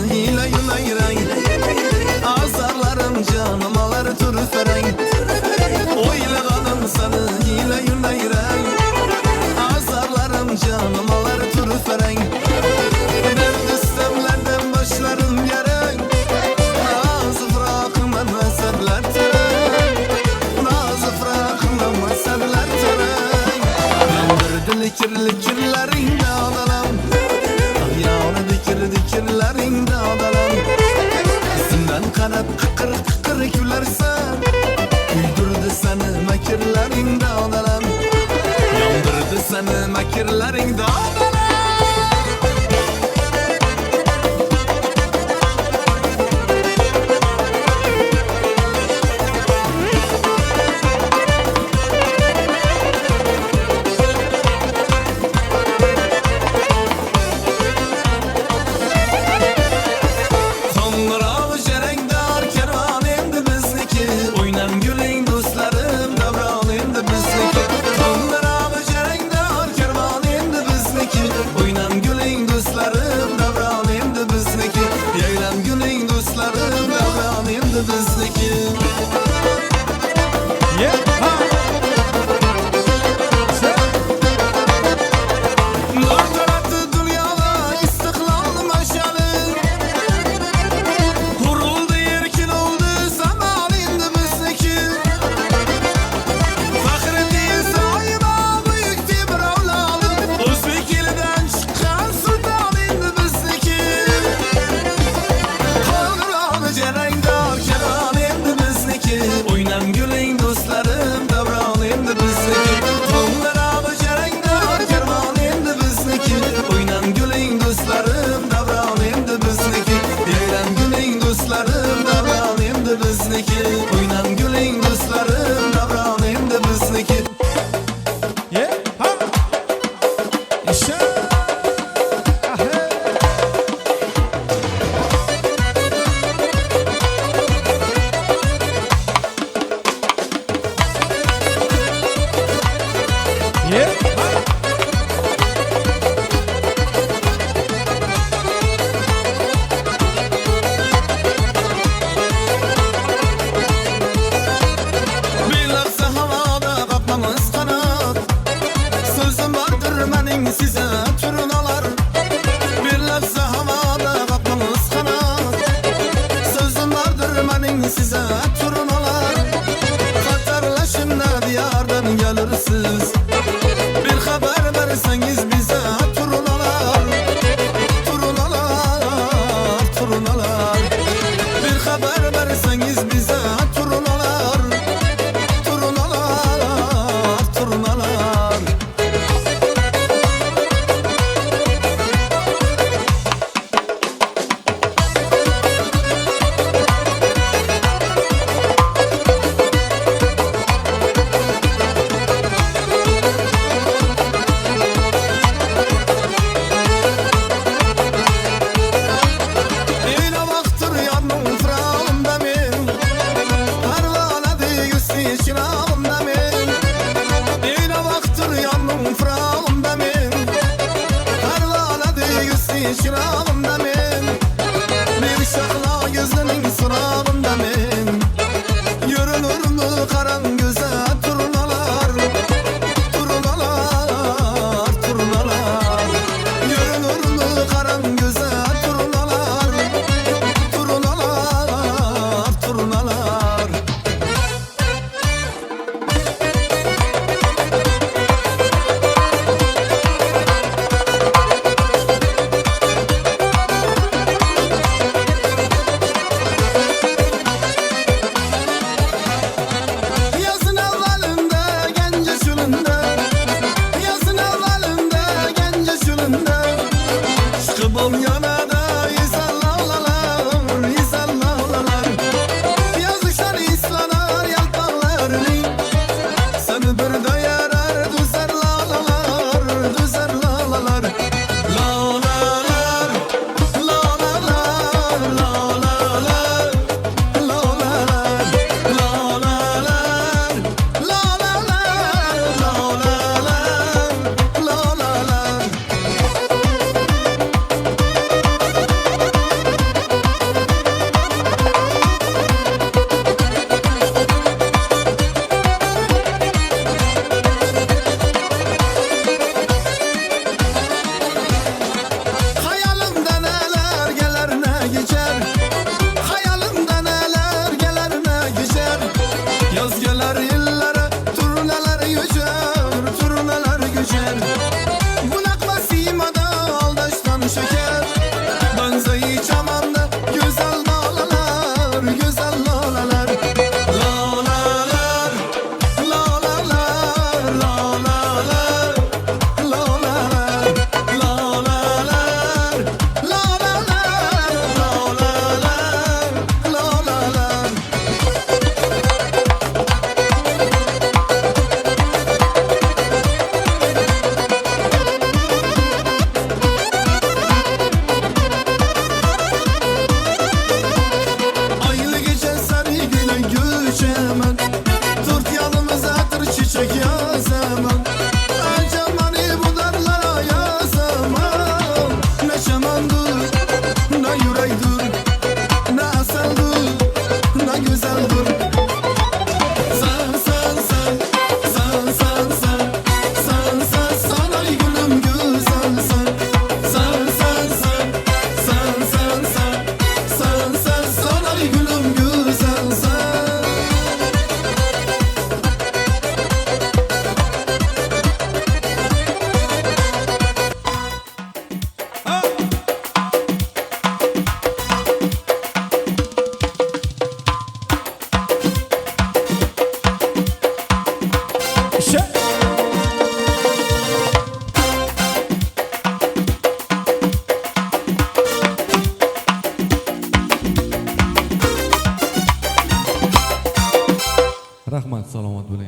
hile yümeyrey. Azarlarım canım alır türferey. Oylaganım seni hile yümeyrey. Azarlarım canım alır türferey. Ben istemlerden başlarım yerey. Nazı fırakımdan eserler terey. Nazı fırakımdan eserler terey. Yandırdı kirlerinde adalam. Yağını dikirlerinde adalam. İsimden kanat kıkır kıkır gülersen. Güldürdü seni mekirlerinde adalam. Yandırdı seni mekirlerinde adalam. ay dur. Ne asal dur, ne güzel dur. San san san, san san san, san san san ay gülüm gül san san. San san san, san san san, san san san ay gülüm gül san san. Rahmat, salomat bo'ling.